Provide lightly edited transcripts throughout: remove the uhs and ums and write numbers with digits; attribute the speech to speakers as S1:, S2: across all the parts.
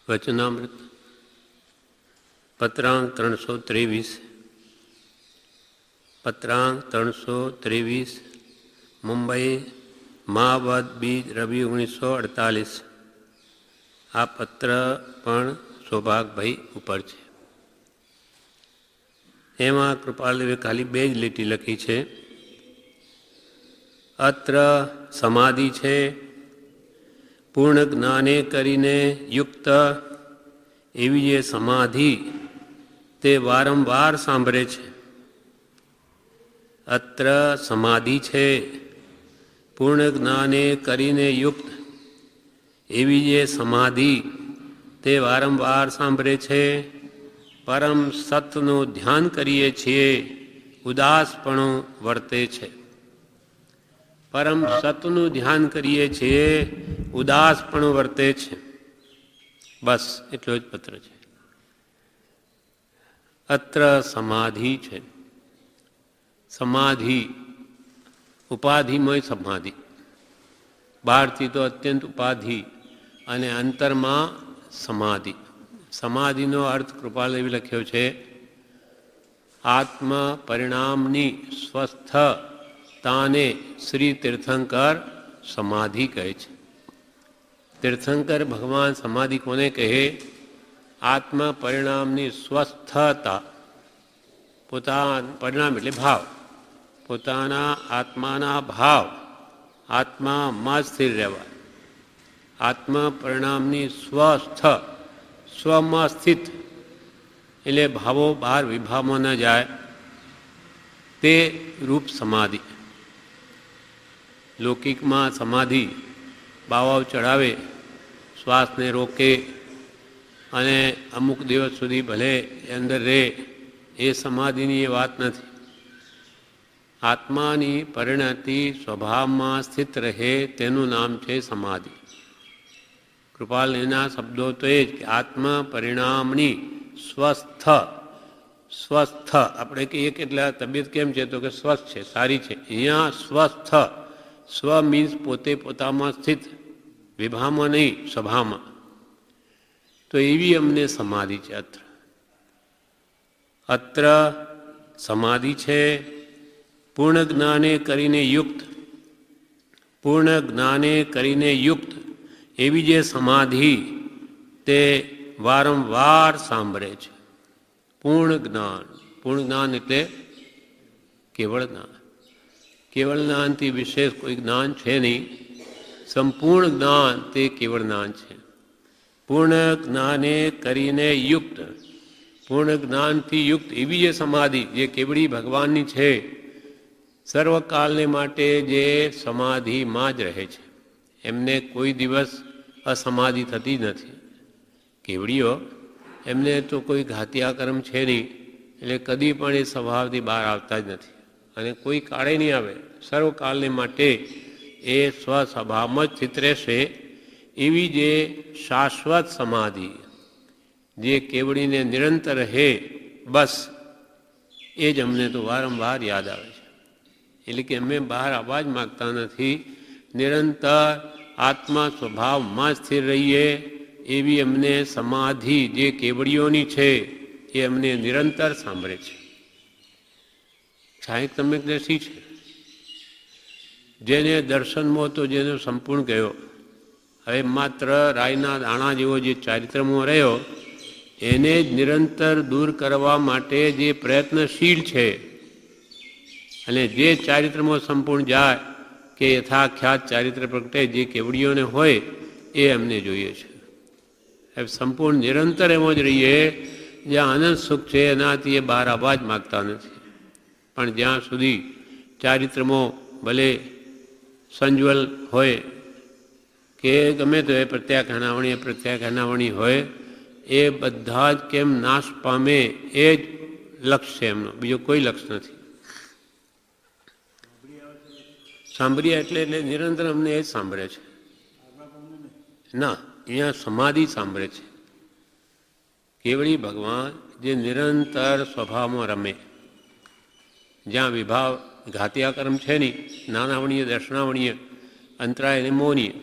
S1: વચનામૃત પત્રાંક 323 પત્રાંક 323 મુંબઈ મહાવદ બીજ રવિ 1948. આ પત્ર પણ સૌભાગભાઈ ઉપર છે. એમાં કૃપાલદેવે ખાલી 2 જ લીટી લખી છે. અત્ર સમાધિ છે, પૂર્ણ જ્ઞાને કરીને યુક્ત એવી જે સમાધિ તે વારંવાર સાંભળે છે. અત્ર સમાધિ છે, પૂર્ણ જ્ઞાને કરીને યુક્ત એવી જે સમાધિ તે વારંવાર સાંભળે છે. પરમ સતનું ધ્યાન કરીએ છીએ, ઉદાસપણું વર્તે છે. પરમ સતનું ધ્યાન કરીએ છીએ, ઉદાસપણું વર્તે છે. બસ એટલો જ પત્ર છે. અત્ર સમાધિ છે. સમાધિ ઉપાધિમય સમાધિ, બહારથી તો અત્યંત ઉપાધિ અને અંતરમાં સમાધિ. સમાધિનો અર્થ કૃપાલદેવે લખ્યો છે, આત્મ પરિણામની સ્વસ્થતાને શ્રી તીર્થંકર સમાધિ કહે છે. તીર્થંકર ભગવાન સમાધિ કોને કહે? આત્મ પરિણામની સ્વસ્થતા. પોતાના પરિણામ એટલે ભાવ, પોતાના આત્માના ભાવ, આત્મામાં સ્થિર રહેવા. આત્મ પરિણામની સ્વસ્થ, સ્વમાં સ્થિત એટલે ભાવો બહાર વિભાવમાં ન જાય તે રૂપ સમાધિ. લૌકિકમાં સમાધિ બાવાઓ ચડાવે, શ્વાસને રોકે અને અમુક દિવસ સુધી ભલે અંદર રહે, એ સમાધિની એ વાત નથી. આત્માની પરિણતિ સ્વભાવમાં સ્થિત રહે તેનું નામ છે સમાધિ. કૃપાલ એના શબ્દો તો એ જ કે આત્મ પરિણામની સ્વસ્થ. સ્વસ્થ આપણે કહીએ કે એટલે તબિયત કેમ છે, તો કે સ્વસ્થ છે, સારી છે. અહીંયા સ્વસ્થ, સ્વ મીન્સ પોતે પોતામાં સ્થિત, વિભાવમાં નહીં, સ્વભાવમાં. તો એવી અમને સમાધિ છે. અત્ર સમાધિ છે, પૂર્ણ જ્ઞાને કરીને યુક્ત. પૂર્ણ જ્ઞાને કરીને યુક્ત એવી જે સમાધિ તે વારંવાર સાંભળે છે. પૂર્ણ જ્ઞાન. પૂર્ણ જ્ઞાન એટલે કેવળ જ્ઞાન. કેવળ જ્ઞાનથી વિશેષ કોઈ જ્ઞાન છે નહીં. સંપૂર્ણ જ્ઞાન તે કેવળ જ્ઞાન છે. પૂર્ણ જ્ઞાને કરીને યુક્ત, પૂર્ણ જ્ઞાનથી યુક્ત એવી જે સમાધિ જે કેવળી ભગવાનની છે, સર્વકાલને માટે જે સમાધિમાં જ રહે છે, એમને કોઈ દિવસ અસમાધિ થતી નથી. કેવડીઓ એમને તો કોઈ ઘાતિયા કર્મ છે નહીં, એટલે કદી પણ એ સ્વભાવથી બહાર આવતા જ નથી અને કોઈ કાળે નહીં આવે. સર્વકાલને માટે એ સ્વસ્વભાવમાં જ સ્થિત રહેશે. એવી જે શાશ્વત સમાધિ જે કેવડીને નિરંતર રહે, બસ એ જ અમને તો વારંવાર યાદ આવે છે. એટલે કે અમે બહાર આવવા જ માગતા નથી, નિરંતર આત્મા સ્વભાવમાં સ્થિર રહીએ એવી અમને સમાધિ જે કેવડીઓની છે એ અમને નિરંતર સાંભળે છે. છાંય સમ્યકદર્શી છે, જેને દર્શનમાં તો જેનો સંપૂર્ણ ગયો. હવે માત્ર રાયના દાણા જેવો જે ચારિત્રમાં રહ્યો, એને જ નિરંતર દૂર કરવા માટે જે પ્રયત્નશીલ છે. અને જે ચારિત્રમાં સંપૂર્ણ જાય કે યથાખ્યાત ચારિત્ર પ્રગટે જે કેવડીઓને હોય એ અમને જોઈએ છે. સંપૂર્ણ નિરંતર એમ જ રહીએ. જ્યાં આનંદ સુખ છે એનાથી એ બહાર આવવા જ માગતા નથી. પણ જ્યાં સુધી ચારિત્રમાં ભલે સંજ્વલ હોય કે ગમે તો એ પ્રત્યાખ્યાનાવણી હોય, એ બધા જ કેમ નાશ પામે એ જ લક્ષ્ય છે એમનો, બીજો કોઈ લક્ષ્ય નથી. સાંભળ્યા એટલે નિરંતર અમને એ જ સાંભળે છે. ના, અહીંયા સમાધિ સાંભળે છે. કેવળી ભગવાન જે નિરંતર સ્વભાવમાં રમે, જ્યાં વિભાવ ઘાતિયા કર્મ છે નહીં, નાનાવણીય, દર્શનાવણીય, અંતરાય અને મૌનીય,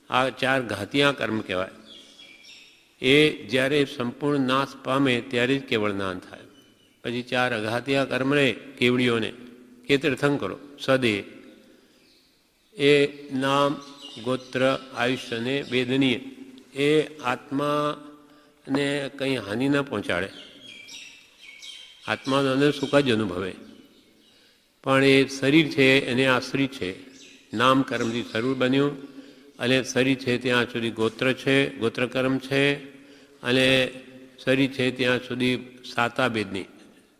S1: આ 4 ઘાતિયા કર્મ કહેવાય. એ જ્યારે સંપૂર્ણ નાશ પામે ત્યારે જ કેવળ જ્ઞાન થાય. પછી 4 અઘાતિયા કર્મને કેવડીઓને કે તીર્થંકરો સદે એ નામ, ગોત્ર, આયુષ્ય અને વેદનીય એ આત્માને કંઈ હાનિ ન પહોંચાડે. આત્માનો અંદર સુખ જ અનુભવે. પણ એ શરીર છે એને આશ્રિત છે. નામ કર્મથી શરીર બન્યું અને શરીર છે ત્યાં સુધી ગોત્ર છે, ગોત્રકર્મ છે, અને શરીર છે ત્યાં સુધી સાતાભેદની.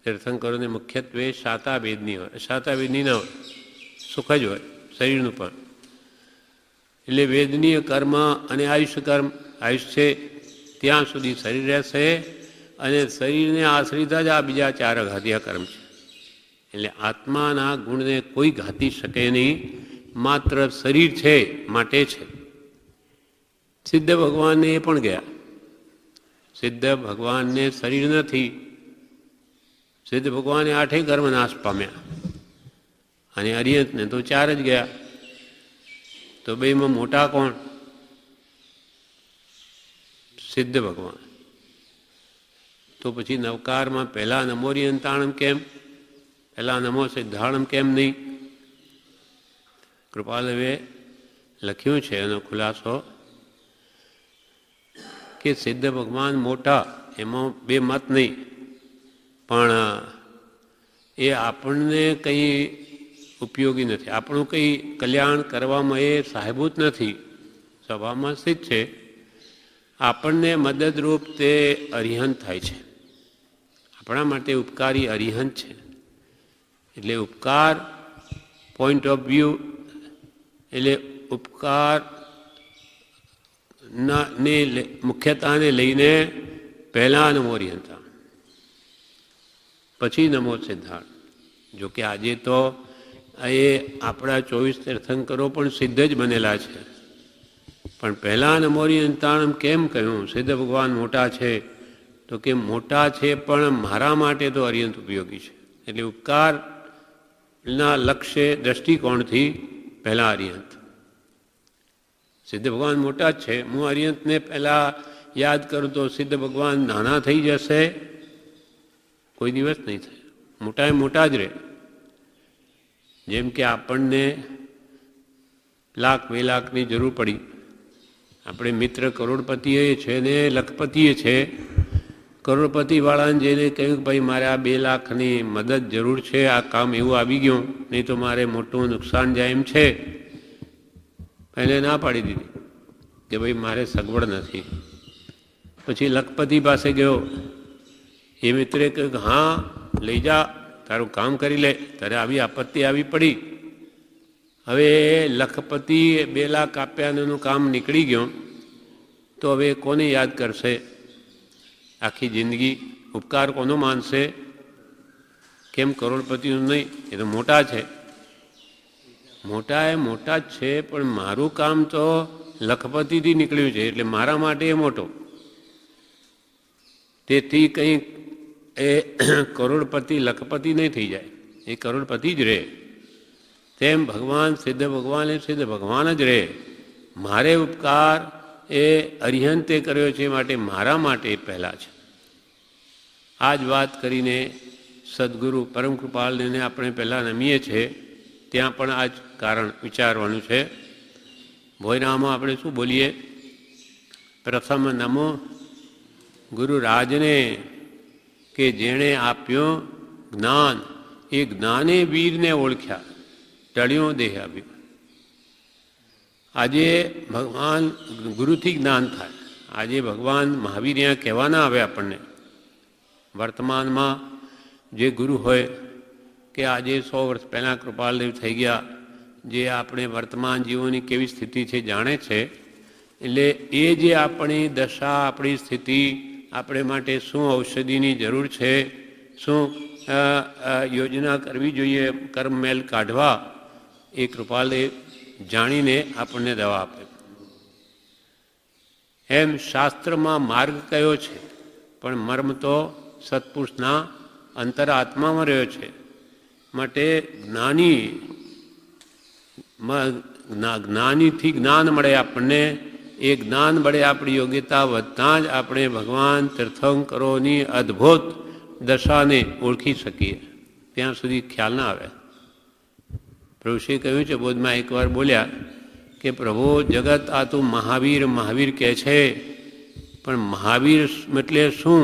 S1: તીર્થંકરોને મુખ્યત્વે સાતાભેદની હોય. સાતાભેદની ન હોય, સુખ જ હોય શરીરનું પણ. એટલે વેદનીય કર્મ અને આયુષ્ય કર્મ, આયુષ્ય છે ત્યાં સુધી શરીર રહેશે અને શરીરને આશ્રિત જ આ બીજા 4 અઘાતિયા કર્મ છે. એટલે આત્માના ગુણને કોઈ ઘાતી શકે નહીં, માત્ર શરીર છે માટે છે. સિદ્ધ ભગવાનને એ પણ ગયા. સિદ્ધ ભગવાનને શરીર નથી. સિદ્ધ ભગવાને 8 કર્મ નાશ પામ્યા અને અરિહંતને તો 4 જ ગયા. તો બેમાં મોટા કોણ? સિદ્ધ ભગવાન. તો પછી નવકારમાં પહેલા નમોરિયંતાણમ કેમ, પહેલા નમો સિદ્ધાણમ કેમ નહીં? કૃપાલવે લખ્યું છે એનો ખુલાસો કે સિદ્ધ ભગવાન મોટા, એમાં 2 મત નહીં, પણ એ આપણને કંઈ ઉપયોગી નથી. આપણું કંઈ કલ્યાણ કરવામાં એ સાહેબૂત નથી, સભામાં સ્થિત છે. આપણને મદદરૂપ તે અરિહંત થાય છે, આપણા માટે ઉપકારી અરિહંત છે. એટલે ઉપકાર પોઈન્ટ ઓફ વ્યૂ, એટલે ઉપકાર ને મુખ્યતાને લઈને પહેલાં નમો અરિહંતા, પછી નમો સિદ્ધાર્થ. જોકે આજે તો એ આપણા 24 તીર્થંકરો પણ સિદ્ધ જ બનેલા છે. પણ પહેલાં નમો અરિહંતાણમ કેમ કહ્યું? સિદ્ધ ભગવાન મોટા છે તો કે મોટા છે પણ મારા માટે તો અરિહંત ઉપયોગી છે. એટલે ઉપકારના લક્ષ્ય દ્રષ્ટિકોણથી પહેલાં અરિહંત. સિદ્ધ ભગવાન મોટા જ છે. હું અરિહંતને પહેલાં યાદ કરું તો સિદ્ધ ભગવાન નાના થઈ જશે? કોઈ દિવસ નહીં થાય. મોટા એ મોટા જ રહે. જેમ કે આપણને 1,00,000 2 લાખની જરૂર પડી, આપણે મિત્ર કરોડપતિએ છે ને લખપતિએ છે. કરોડપતિવાળાને જઈને કહ્યું કે ભાઈ મારે આ 2 લાખની મદદ જરૂર છે, આ કામ એવું આવી ગયું, નહીં તો મારે મોટું નુકસાન જાય એમ છે. એને ના પાડી દીધી કે ભાઈ મારે સગવડ નથી. પછી લખપતિ પાસે ગયો. એ મિત્રે કહ્યું કે હા લઈ જા, તારું કામ કરી લે, તારે આવી આપત્તિ આવી પડી. હવે લખપતિ 2 લાખ આપ્યાનું કામ નીકળી ગયું, તો હવે કોને યાદ કરશે આખી જિંદગી? ઉપકાર કોનો માનશે? કેમ કરોડપતિનું નહીં? એ તો મોટા છે. મોટા એ મોટા જ છે, પણ મારું કામ તો લખપતિથી નીકળ્યું છે, એટલે મારા માટે એ મોટો. તેથી કંઈ એ કરોડપતિ લખપતિ નહીં થઈ જાય, એ કરોડપતિ જ રહે. તેમ ભગવાન સિદ્ધ ભગવાન એ સિદ્ધ ભગવાન જ રહે. મારે ઉપકાર એ અરિહંતે કર્યો છે, માટે મારા માટે પહેલાં છે. આ જ વાત કરીને સદગુરુ પરમ કૃપાલને આપણે પહેલાં નમીએ છીએ. ત્યાં પણ આ જ કારણ વિચારવાનું છે. ભોયનામાં આપણે શું બોલીએ? પ્રથમ નમો ગુરુ રાજને કે જેણે આપ્યો જ્ઞાન, એ જ્ઞાને વીરને ઓળખ્યા, ટળ્યો દેહ આવ્યો. આજે ભગવાન ગુરુથી જ્ઞાન થાય. આજે ભગવાન મહાવીર અહીંયા કહેવાના આવે આપણને. વર્તમાનમાં જે ગુરુ હોય કે આજે 100 વર્ષ પહેલાં કૃપાલદેવ થઈ ગયા, જે આપણે વર્તમાન જીવોની કેવી સ્થિતિ છે જાણે છે. એટલે એ જે આપણી દશા, આપણી સ્થિતિ, આપણે માટે શું ઔષધિની જરૂર છે, શું યોજના કરવી જોઈએ કર્મમેલ કાઢવા, એ કૃપાલદેવ જાણીને આપણને દવા આપે. એમ શાસ્ત્રમાં માર્ગ કયો છે, પણ મર્મ તો સત્પુરુષના અંતરાત્મામાં રહ્યો છે. માટે જ્ઞાનીથી જ્ઞાન મળે આપણને, એ જ્ઞાન વડે આપણી યોગ્યતા વધતાં જ આપણે ભગવાન તીર્થંકરોની અદ્ભુત દશાને ઓળખી શકીએ. ત્યાં સુધી ખ્યાલ ના આવે. પ્રભુશ્રી કહ્યું છે, બોધમાં એકવાર બોલ્યા કે પ્રભુ જગત આ તું મહાવીર મહાવીર કહે છે, પણ મહાવીર એટલે શું?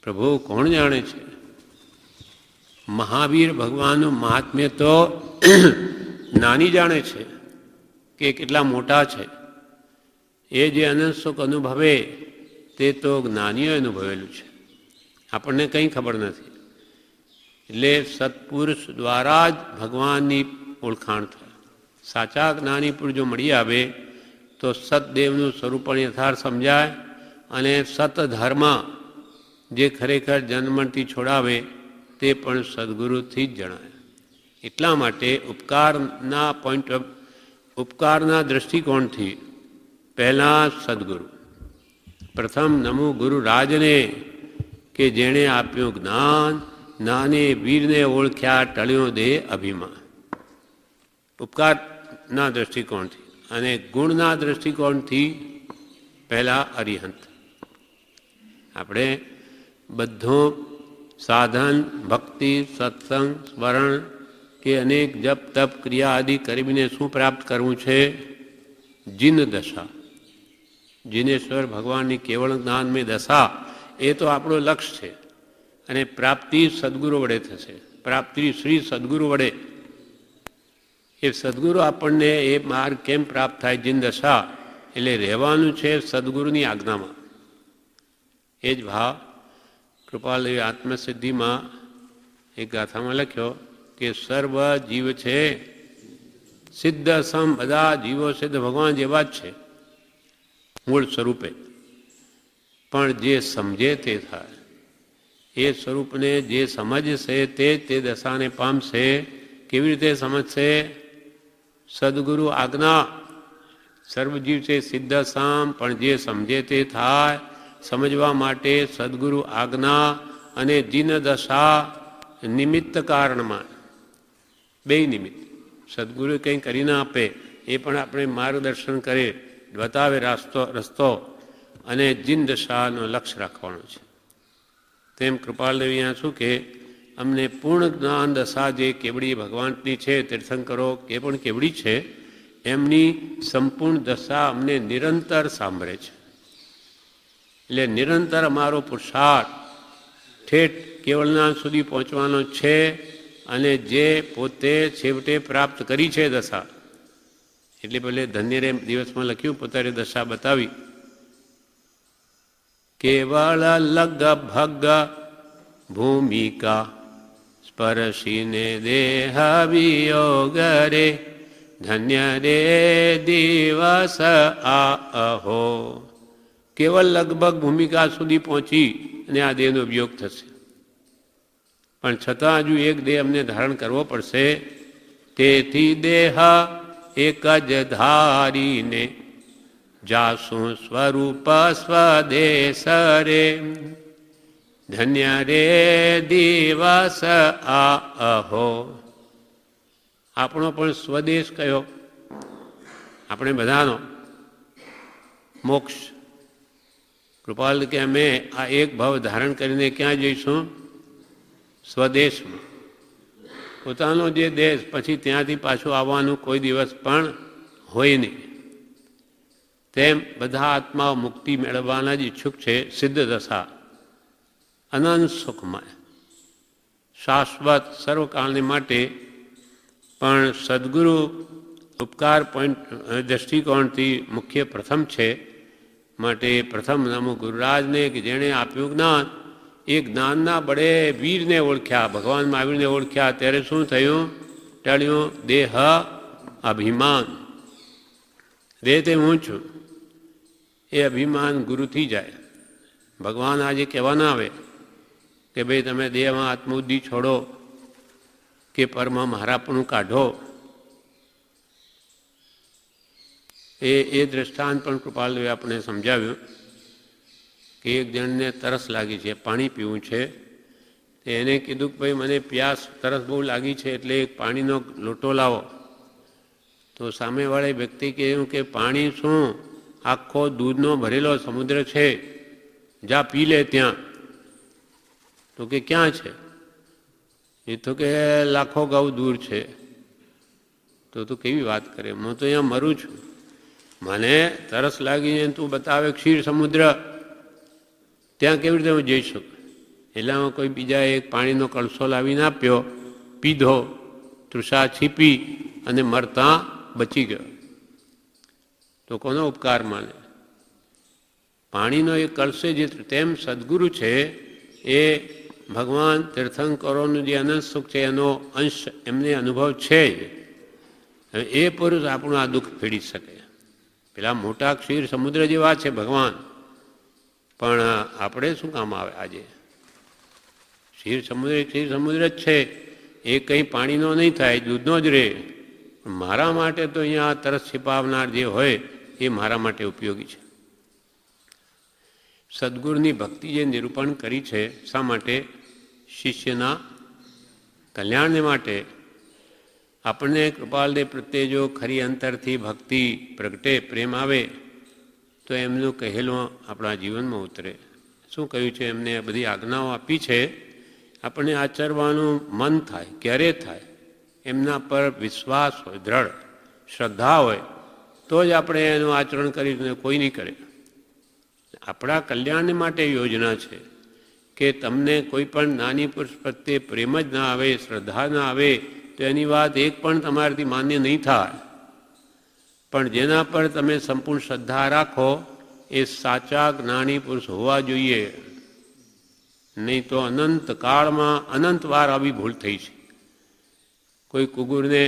S1: પ્રભુ કોણ જાણે છે? મહાવીર ભગવાનનું મહાત્મ્ય તો નાની જાણે છે કે કેટલા મોટા છે. એ જે અનંત સુખ અનુભવે તે તો જ્ઞાનીઓએ અનુભવેલું છે, આપણને કંઈ ખબર નથી. એટલે સત્પુરુષ દ્વારા જ ભગવાનની ઓળખાણ થાય. સાચા જ્ઞાની પુરુષ જો મળી આવે તો સતદેવનું સ્વરૂપ પણ યથાર્થ સમજાય અને સતધર્મ જે ખરેખર જન્મથી છોડાવે તે પણ સદગુરુથી જ જણાય. એટલા માટે ઉપકારના દૃષ્ટિકોણથી પહેલાં સદગુરુ. પ્રથમ નમો ગુરુ રાજને કે જેણે આપ્યું જ્ઞાન, નાને વીરને ઓળખ્યા ટળ્યો દે અભિમાન. ઉપકારના દૃષ્ટિકોણથી અને ગુણના દૃષ્ટિકોણથી પહેલાં અરિહંત. આપણે બધું સાધન, ભક્તિ, સત્સંગ, સ્મરણ કે અનેક જપ તપ ક્રિયા આદિ કરીને શું પ્રાપ્ત કરવું છે? જીન દશા. જીનેશ્વર ભગવાનની કેવળ જ્ઞાનમય દશા એ તો આપણું લક્ષ્ય છે. અને પ્રાપ્તિ સદગુરુ વડે થશે. પ્રાપ્તિ શ્રી સદગુરુ વડે. એ સદગુરુ આપણને એ માર્ગ કેમ પ્રાપ્ત થાય? જીન દશા એટલે રહેવાનું છે સદગુરુની આજ્ઞામાં. એ જ ભાવ કૃપાલદેવી આત્મસિદ્ધિમાં એક ગાથામાં લખ્યો કે સર્વ જીવ છે સિદ્ધ સમ, બધા જીવો સિદ્ધ ભગવાન જેવા જ છે મૂળ સ્વરૂપે, પણ જે સમજે તે થાય. એ સ્વરૂપને જે સમજશે તે દશાને પામશે. કેવી રીતે સમજશે? સદગુરુ આજ્ઞા. સર્વજીવ છે સિદ્ધ સમ, પણ જે સમજે તે થાય. સમજવા માટે સદગુરુ આજ્ઞા અને જીન દશા નિમિત્ત કારણમાં. બે નિમિત્ત. સદગુરુ કંઈ કરી ના આપે, એ પણ આપણે માર્ગદર્શન કરે, બતાવે રસ્તો, અને જીન દશાનો લક્ષ્ય રાખવાનો છે. તેમ કૃપાલદેવી અહીંયા શું કે અમને પૂર્ણ જ્ઞાન દશા જે કેવડી ભગવાનની છે, તીર્થંકરો એ પણ કેવડી છે, એમની સંપૂર્ણ દશા અમને નિરંતર સાંભળે છે. એટલે નિરંતર અમારો પુરુષાર્થ ઠેઠ કેવળના સુધી પહોંચવાનો છે. અને જે પોતે છેવટે પ્રાપ્ત કરી છે દશા, એટલે ભલે ધન્યરે દિવસમાં લખ્યું, પોતાની દશા બતાવી. કેવળ લગભગ ભૂમિકા સ્પર્શીને દેહ વિયોગ રે, ધન્ય રે દિવસ આ અહો. કેવળ લગભગ ભૂમિકા સુધી પહોંચી અને આ દેહનો વિયોગ થશે, પણ છતાં હજુ એક દેહ અમને ધારણ કરવો પડશે. તેથી દેહ એક જ ધારીને જાસું સ્વરૂપ સ્વદેશ રે, ધન્ય રે દિવસ આ અહો. આપણો પણ સ્વદેશ કયો? આપણે બધાનો મોક્ષ. કૃપાલ કે અમે આ એક ભાવ ધારણ કરીને ક્યાં જઈશું? સ્વદેશમાં. પોતાનો જે દેશ, પછી ત્યાંથી પાછું આવવાનું કોઈ દિવસ પણ હોય નહીં. તેમ બધા આત્માઓ મુક્તિ મેળવવાના જ ઈચ્છુક છે. સિદ્ધ દશા અનંત સુખમય શાશ્વત સર્વકાળને માટે. પણ સદગુરુ ઉપકાર પોઈન્ટ દૃષ્ટિકોણથી મુખ્ય પ્રથમ છે. માટે પ્રથમ નમો ગુરુરાજને કે જેણે આપ્યું જ્ઞાન. એ જ્ઞાનના બળે વીરને ઓળખ્યા, ભગવાન મહાવીરને ઓળખ્યા. ત્યારે શું થયું? ટળ્યું દેહ અભિમાન. દેહ તે હું છું એ અભિમાન ગુરુથી જાય. ભગવાન આજે કહેવા ના આવે કે ભાઈ તમે દેહમાં આત્મબુદ્ધિ છોડો કે પરમાં મારાપણું કાઢો. એ દ્રષ્ટાંત પણ કૃપાલદેવે આપણે સમજાવ્યું કે એક જણને તરસ લાગી છે, પાણી પીવું છે. તો એને કીધું કે ભાઈ મને પ્યાસ તરસ બહુ લાગી છે, એટલે એક પાણીનો લોટો લાવો. તો સામેવાળી વ્યક્તિ કહ્યું કે પાણી શું, આખો દૂધનો ભરેલો સમુદ્ર છે, જા પી લે ત્યાં. તો કે ક્યાં છે? એ તો કે લાખો ગાઉ દૂર છે. તો તું કેવી વાત કરે, હું તો અહીંયા મરું છું, મને તરસ લાગીને તું બતાવે ક્ષીર સમુદ્ર, ત્યાં કેવી રીતે હું જઈ શકું? એટલામાં કોઈ બીજા એક પાણીનો કળશો લાવીને આપ્યો, પીધો, તૃષા છીપી અને મરતા બચી ગયો. તો કોનો ઉપકાર માને? પાણીનો એક કળશે જે. તેમ સદગુરુ છે એ ભગવાન તીર્થંકરોનું જે અનંત સુખ છે એનો અંશ એમને અનુભવ છે જ. હવે એ પુરુષ આપણું આ દુઃખ ફેડી શકે. પેલા મોટા ક્ષીર સમુદ્ર જેવા છે ભગવાન, પણ આપણે શું કામ આવે આજે? ક્ષીર સમુદ્ર જ છે, એ કંઈ પાણીનો નહીં થાય, દૂધનો જ રહે. મારા માટે તો અહીંયા તરસ છિપાવનાર જે હોય એ મારા માટે ઉપયોગી છે. સદગુરુની ભક્તિ જે નિરૂપણ કરી છે, શા માટે? શિષ્યના કલ્યાણને માટે. આપણને કૃપાલદેવ પ્રત્યે જો ખરી અંતરથી ભક્તિ પ્રગટે, પ્રેમ આવે, તો એમનું કહેલું આપણા જીવનમાં ઉતરે. શું કહ્યું છે એમને? બધી આજ્ઞાઓ આપી છે, આપણને આચરવાનું મન થાય. ક્યારે થાય? એમના પર વિશ્વાસ હોય, દ્રઢ શ્રદ્ધા હોય, તો જ આપણે એનું આચરણ કરીશું, કોઈ નહીં કરે. આપણા કલ્યાણને માટે યોજના છે કે તમને કોઈ પણ નાની પુરુષ પ્રત્યે પ્રેમ જ ના આવે, શ્રદ્ધા ના આવે, તો એની વાત એક પણ તમારાથી માન્ય નહીં થાય. પણ જેના પર તમે સંપૂર્ણ શ્રદ્ધા રાખો એ સાચા જ્ઞાની પુરુષ હોવા જોઈએ. નહીં તો અનંત કાળમાં અનંત વાર આવી ભૂલ થઈ છે. કોઈ કુગુરને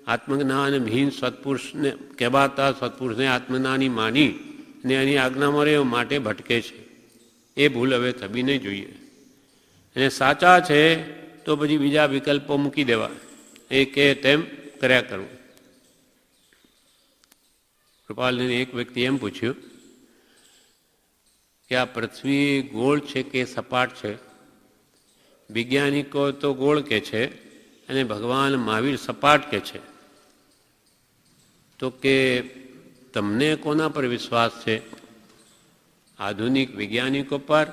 S1: આત્મજ્ઞાનહીન સત્પુરુષને કહેવાતા સત્પુરુષને આત્મજ્ઞાની માની ને એની આજ્ઞામાં રહે માટે ભટકે છે. એ ભૂલ હવે થવી નહીં જોઈએ. અને સાચા છે તો પછી બીજા વિકલ્પો મૂકી દેવા, એ કે તેમ કર્યા કરવું. કૃપાલને એક વ્યક્તિ એમ પૂછ્યું કે આ પૃથ્વી ગોળ છે કે સપાટ છે? વૈજ્ઞાનિકો તો ગોળ કે છે અને ભગવાન મહાવીર સપાટ કે છે. તો કે તમને કોના પર વિશ્વાસ છે? આધુનિક વૈજ્ઞાનિકો પર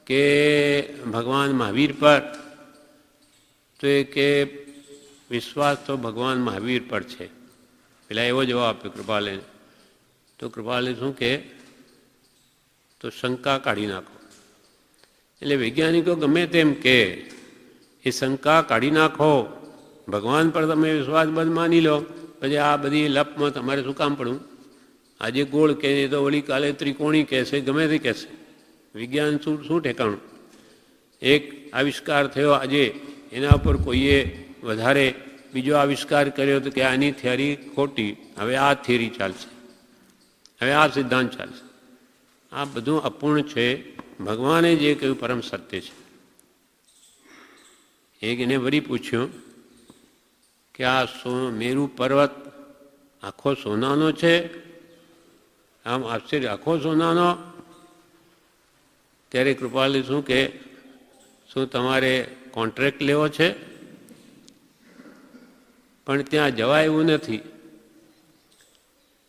S1: કે ભગવાન મહાવીર પર? તો એ કે વિશ્વાસ તો ભગવાન મહાવીર પર છે. પેલા એવો જવાબ આપ્યો કૃપાલે. તો કૃપાલે શું કે, તો શંકા કાઢી નાખો. એટલે વૈજ્ઞાનિકો ગમે તેમ કે એ શંકા કાઢી નાખો, ભગવાન પર તમે વિશ્વાસ બંધ માની લો, પછી આ બધી લપમાં તમારે શું કામ પડવું? આજે ગોળ કહે તો વળી કાલે ત્રિકોણી કહેશે, ગમે તે કહેશે. વિજ્ઞાન શું ઠેકાણું? એક આવિષ્કાર થયો આજે, એના ઉપર કોઈએ વધારે બીજો આવિષ્કાર કર્યો તો કે આની થિયરી ખોટી, હવે આ થિયરી ચાલશે, હવે આ સિદ્ધાંત ચાલશે. આ બધું અપૂર્ણ છે. ભગવાને જે કહ્યું પરમ સત્ય છે. એક એને વળી પૂછ્યું કે આ મેરુ પર્વત આખો સોનાનો છે? આમ આશ્ચર્ય, આખો સોનાનો? ત્યારે કૃપાલે શું કે, શું તમારે કોન્ટ્રાક્ટ લેવો છે? પણ ત્યાં જવાય એવું નથી,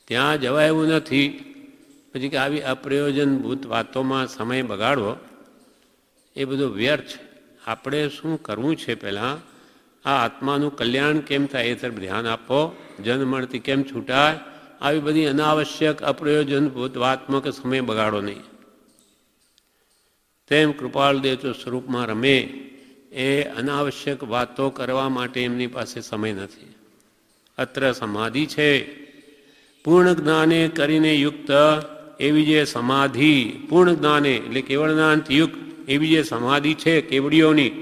S1: ત્યાં જવાય એવું નથી. પછી કે આવી અપ્રયોજનભૂત વાતોમાં સમય બગાડવો એ બધું વ્યર્થ છે. આપણે શું કરવું છે? પહેલાં આ આત્માનું કલ્યાણ કેમ થાય એ તરફ ધ્યાન આપો. જન્મણથી કેમ છૂટાય, આવી બધી અનાવશ્યક અપ્રયોજનભૂત વાતમાં કે સમય બગાડો નહીં. તેમ કૃપાલદેવ તો સ્વરૂપમાં રમે, એ અનાવશ્યક વાતો કરવા માટે એમની પાસે સમય નથી. અત્ર સમાધિ છે, પૂર્ણ જ્ઞાને કરીને યુક્ત એવી જે સમાધિ, પૂર્ણ જ્ઞાને એટલે કેવળ જ્ઞાનથી યુક્ત એવી જે સમાધિ છે કેવડીઓની,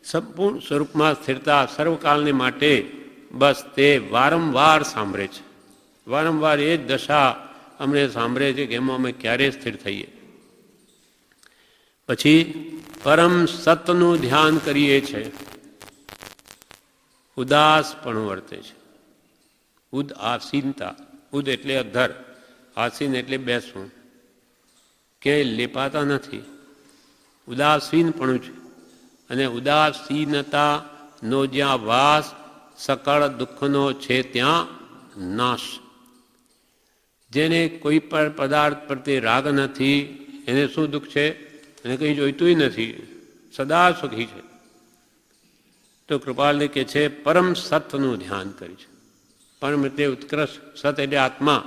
S1: સંપૂર્ણ સ્વરૂપમાં સ્થિરતા સર્વકાળને માટે, બસ તે વારંવાર સાંભળે છે. વારંવાર એ જ દશા અમને સાંભળે છે કે એમાં અમે ક્યારે સ્થિર થઈએ. પછી પરમ સતનું ધ્યાન કરીએ છે, ઉદાસ પણ વર્તે છે. આસીનતા, ઉદ એટલે અધર, આસીન એટલે બેસવું, ક્યાંય લેપાતા નથી, ઉદાસીન પણ છે. અને ઉદાસીનતાનો જ્યાં વાસ સકળ દુઃખનો છે ત્યાં નાશ. જેને કોઈ પણ પદાર્થ પ્રત્યે રાગ નથી એને શું દુઃખ છે? એને કંઈ જોઈતું નથી, સદા સુખી છે. તો કૃપાલને કે છે પરમ સતનું ધ્યાન કરી છે. પરમ એટલે ઉત્કૃષ્ટ, સત એટલે આત્મા,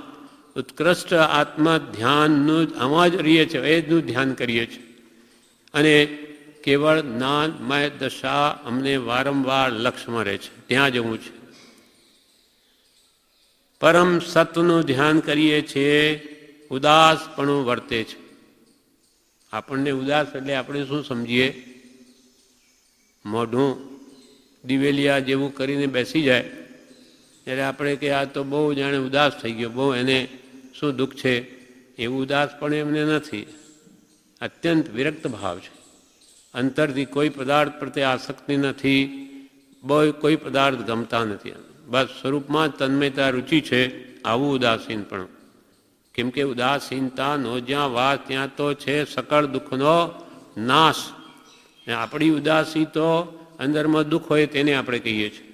S1: ઉત્કૃષ્ટ આત્મા ધ્યાનનું આમાં જ રહીએ છીએ, એ જનું ધ્યાન કરીએ છીએ. અને કેવળ જ્ઞાનમય દશા અમને વારંવાર લક્ષ્યમાં રહે છે, ત્યાં જવું છે. પરમ સતનું ધ્યાન કરીએ છીએ, ઉદાસપણું વર્તે છે. આપણને ઉદાસ એટલે આપણે શું સમજીએ? મોઢું દિવેલિયા જેવું કરીને બેસી જાય ત્યારે આપણે કે આ તો બહુ જાણે ઉદાસ થઈ ગયો, બહુ એને શું દુઃખ છે, એવું ઉદાસ પણ એમને નથી. અત્યંત વિરક્ત ભાવ છે. અંતરથી કોઈ પદાર્થ પ્રત્યે આસક્તિ નથી, બહુ કોઈ પદાર્થ ગમતા નથી, બસ સ્વરૂપમાં તન્મયતા રુચિ છે. આવું ઉદાસીન પણ. કેમ કે ઉદાસીનતા નો જ્યાં વાસ ત્યાં તો છે સકળ દુઃખનો નાશ. આપણી ઉદાસી તો અંદરમાં દુઃખ હોય તેને આપણે કહીએ છીએ,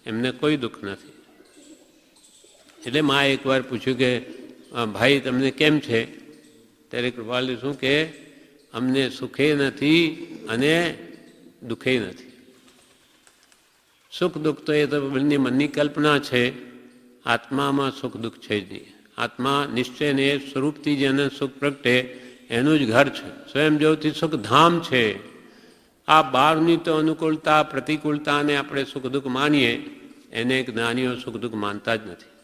S1: એમને કોઈ દુઃખ નથી. એટલે માએ એકવાર પૂછ્યું કે ભાઈ તમને કેમ છે? ત્યારે કૃપાલને શું કે અમને સુખે નથી અને દુઃખે નથી. સુખ દુઃખ તો એ તો બંને મનની કલ્પના છે, આત્મામાં સુખ દુઃખ છે જ નહીં. આત્મા નિશ્ચયને સ્વરૂપથી જેને સુખ પ્રગટે એનું જ ઘર છે, સ્વયં જેવથી સુખ ધામ છે. આ બહારની તો અનુકૂળતા પ્રતિકૂળતાને આપણે સુખ દુઃખ માનીએ, એને જ્ઞાનીઓ સુખ દુઃખ માનતા જ નથી.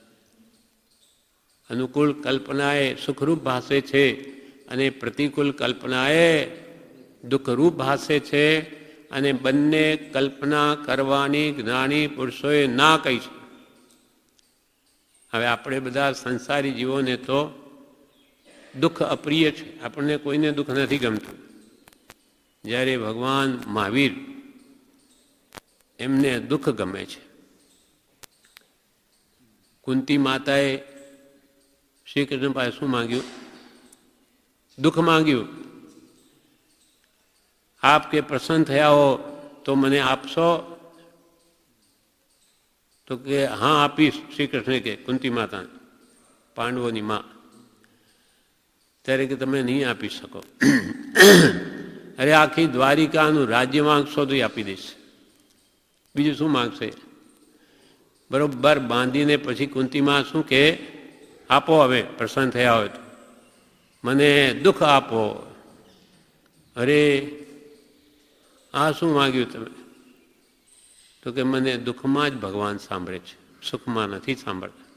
S1: અનુકૂળ કલ્પનાએ સુખરૂપ ભાસે છે અને પ્રતિકૂળ કલ્પનાએ દુઃખરૂપ ભાસે છે, અને બંને કલ્પના કરવાની જ્ઞાની પુરુષોએ ના કહી છે. હવે આપણે બધા સંસારી જીવોને તો દુઃખ અપ્રિય છે, આપણને કોઈને દુઃખ નથી ગમતું. જ્યારે ભગવાન મહાવીર એમને દુઃખ ગમે છે. કુંતી માતાએ શ્રી કૃષ્ણ પાસે શું માંગ્યું? દુઃખ માંગ્યું. આપ કે પ્રસન્ન થયા હો તો મને આપશો? તો કે હા આપીશ. શ્રી કૃષ્ણ કે કુંતી માતા, પાંડવોની માં. ત્યારે કે તમે નહીં આપી શકો. અરે આખી દ્વારિકાનું રાજ્ય માંગશો તો આપી દઈશ, બીજું શું માંગશે? બરોબર બાંધીને પછી કુંતીમાં શું કે આપો, હવે પ્રસન્ન થયા હોય તો મને દુઃખ આપો. અરે આ શું માંગ્યું તમે? તો કે મને દુઃખમાં જ ભગવાન સાંભળે છે, સુખમાં નથી સાંભળતા.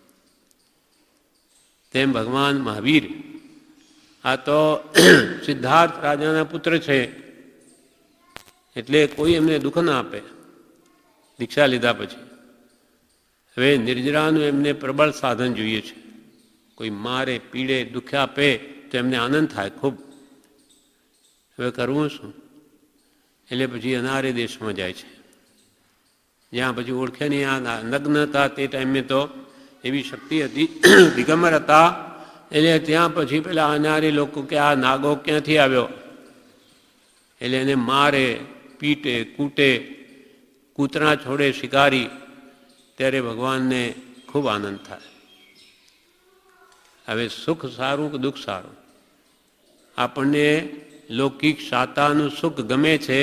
S1: તેમ ભગવાન મહાવીર આ તો સિદ્ધાર્થ રાજાના પુત્ર છે, એટલે કોઈ એમને દુઃખ ના આપે દીક્ષા લીધા પછી. હવે નિર્જરાનું એમને પ્રબળ સાધન જોઈએ છે. કોઈ મારે પીડે દુઃખ આપે તો એમને આનંદ થાય ખૂબ. હવે કરવું શું? એટલે પછી અનારે દેશમાં જાય છે, જ્યાં પછી ઓળખે નહીં. આ નગ્ન હતા તે ટાઈમે તો એવી શક્તિ હતી, દિગંબર હતા. એટલે ત્યાં પછી પેલા અનારી લોકો કે આ નાગો ક્યાંથી આવ્યો? એટલે એને મારે પીટે કૂટે, કૂતરા છોડે શિકારી. ત્યારે ભગવાનને ખૂબ આનંદ થાય. હવે સુખ સારું કે દુઃખ સારું? આપણને લૌકિક શાતાનું સુખ ગમે છે,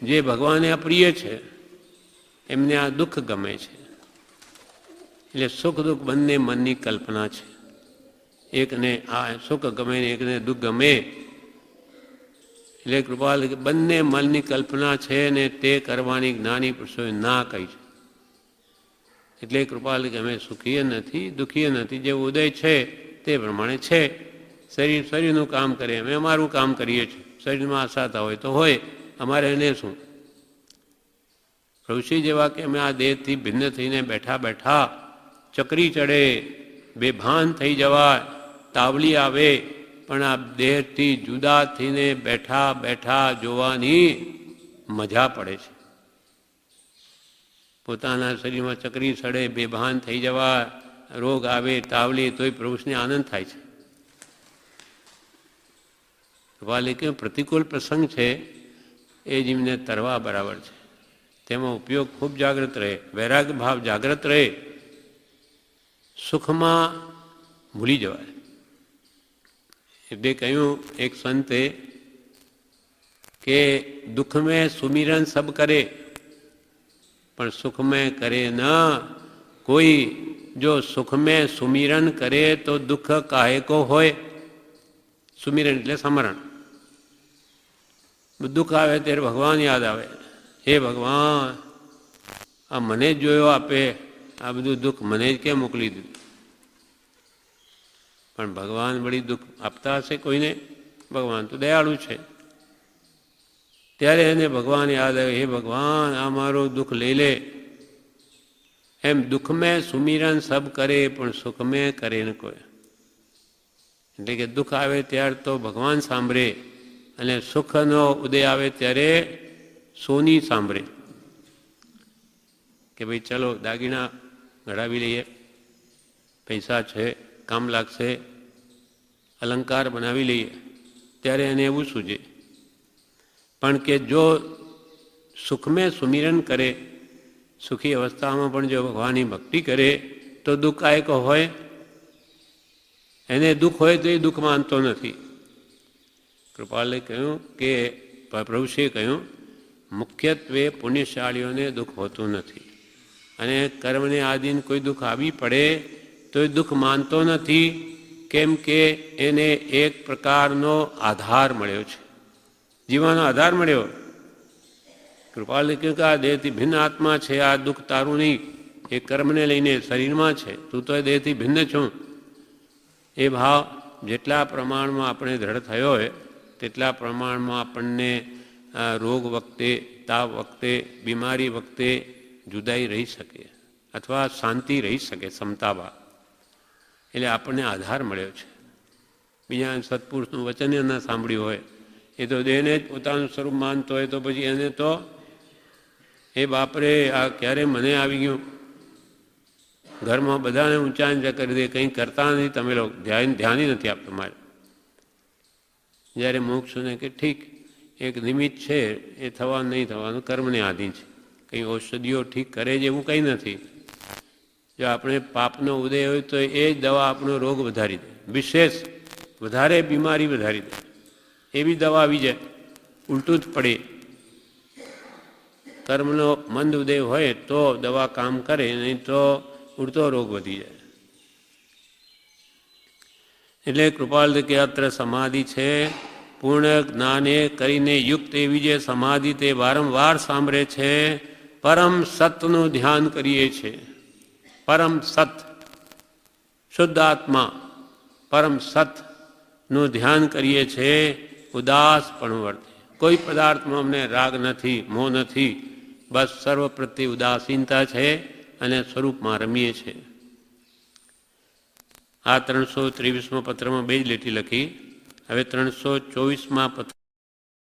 S1: જે ભગવાનને અપ્રિય છે. એમને આ દુઃખ ગમે છે. એટલે સુખ દુઃખ બંને મનની કલ્પના છે. એકને આ સુખ ગમે ને એકને દુઃખ ગમે. એટલે કૃપાલ બંને મનની કલ્પના છે ને તે કરવાની જ્ઞાની પુરુષોએ ના કહી છે. એટલે કૃપાલ કે અમે સુખીએ નથી દુઃખીએ નથી, જે ઉદય છે તે પ્રમાણે છે. શરીર શરીરનું કામ કરે, અમે અમારું કામ કરીએ છીએ. શરીરમાં આશાતા હોય તો હોય, અમારે એને શું? ઋષિ જેવા કે અમે આ દેહથી ભિન્ન થઈને બેઠા બેઠા ચકરી ચડે, બેભાન થઈ જવાય, તાવલી આવે, પણ આ દેહથી જુદા થઈને બેઠા બેઠા જોવાની મજા પડે છે. પોતાના શરીરમાં ચકરી ચડે, બેભાન થઈ જવાય, રોગ આવે, તાવલી, તોય પ્રભુને આનંદ થાય છે. વાલે પ્રતિકૂળ પ્રસંગ છે એ જીવને તરવા બરાબર છે. તેમાં ઉપયોગ ખૂબ જાગૃત રહે, વૈરાગ્ય ભાવ જાગૃત રહે. સુખમાં ભૂલી જવાય. એટલે કહ્યું એક સંતે કે દુઃખ મેં સુમિરન સબ કરે પણ સુખ મેં કરે ન કોઈ. જો સુખ મેં સુમિરન કરે તો દુઃખ કાહે કો હોય. સુમિરન એટલે સમરણ. દુઃખ આવે ત્યારે ભગવાન યાદ આવે. હે ભગવાન, આ મને જ જોયો આપે, આ બધું દુઃખ મને જ કેમ મોકલી દીધું. પણ ભગવાન વળી દુઃખ આપતા હશે કોઈને? ભગવાન તો દયાળુ છે. ત્યારે એને ભગવાન યાદ આવે, હે ભગવાન, આ મારું દુઃખ લઈ લે. એમ દુઃખ મેં સુમિરન સબ કરે પણ સુખ મેં કરે ન કોઈ. એટલે કે દુઃખ આવે ત્યારે તો ભગવાન સાંભળે અને સુખનો ઉદય આવે ત્યારે સોની સાંભળે કે ભાઈ ચલો દાગીના ઘડાવી લઈએ, પૈસા છે, કામ લાગશે, અલંકાર બનાવી લઈએ, ત્યારે એને એવું સૂજે. પણ કે જો સુખ મેં સુમિરન કરે, સુખી અવસ્થામાં પણ જો ભગવાનની ભક્તિ કરે તો દુઃખ કાયક હોય. એને દુઃખ હોય તો એ દુઃખ માનતો નથી. કૃપાલે કહ્યું કે પ્રભુશ્રીએ કહ્યું મુખ્યત્વે પુણ્યશાળીઓને દુઃખ હોતું નથી. અને કર્મને આધીન કોઈ દુઃખ આવી પડે તો એ દુઃખ માનતો નથી. કેમ કે એને એક પ્રકારનો આધાર મળ્યો છે, જીવવાનો આધાર મળ્યો. કૃપાલે કહ્યું કે આ દેહથી ભિન્ન આત્મા છે, આ દુઃખ તારું નહીં, એ કર્મને લઈને શરીરમાં છે, તું તો એ દેહથી ભિન્ન છું. એ ભાવ જેટલા પ્રમાણમાં આપણે દ્રઢ થયો હોય તેટલા પ્રમાણમાં આપણને રોગ વખતે, તાવ વખતે, બીમારી વખતે જુદાઈ રહી શકે અથવા શાંતિ રહી શકે, ક્ષમતાભાવ. એટલે આપણને આધાર મળ્યો છે. બીજા સત્પુરુષનું વચન ન સાંભળ્યું હોય એ તો દેહને જ પોતાનું સ્વરૂપ માનતો હોય તો પછી એને તો એ બાપરે આ ક્યારે મને આવી ગયું. ઘરમાં બધાને ઊંચા ઊંચા કરી દે, કંઈ કરતા નથી તમે લોકો, ધ્યાન નથી આપતું મારે. જ્યારે મોક્ષને કે ઠીક એક નિમિત્ત છે, એ થવાનું નહીં થવાનું કર્મને આધીન છે, કંઈ ઔષધિઓ ઠીક કરે જ એવું કંઈ નથી. જો આપણે પાપનો ઉદય હોય તો એ જ દવા આપણો રોગ વધારી દે, વિશેષ વધારે બીમારી વધારી દે એવી દવા આવી જાય, ઉલટું જ પડે. કર્મનો મંદ ઉદય હોય તો દવા કામ કરે, નહીં તો ઉડતો રોગ વધી જાય. એટલે કૃપાલ કે અત્ર સમાધિ છે પૂર્ણ જ્ઞાને કરીને યુક્ત એવી જે સમાધિ તે વારંવાર સાંભળે છે. પરમ સતનું ધ્યાન કરીએ છીએ. પરમ સત, શુદ્ધ આત્મા, પરમ સતનું ધ્યાન કરીએ છીએ. ઉદાસ પણ વર્તે, કોઈ પદાર્થમાં અમને રાગ નથી, મોહ નથી, બસ સર્વ પ્રત્યે ઉદાસીનતા છે અને સ્વરૂપમાં રમીએ છીએ. આ 323માં પત્રમાં 2 જ લીટી લખી. હવે 324માં પત્ર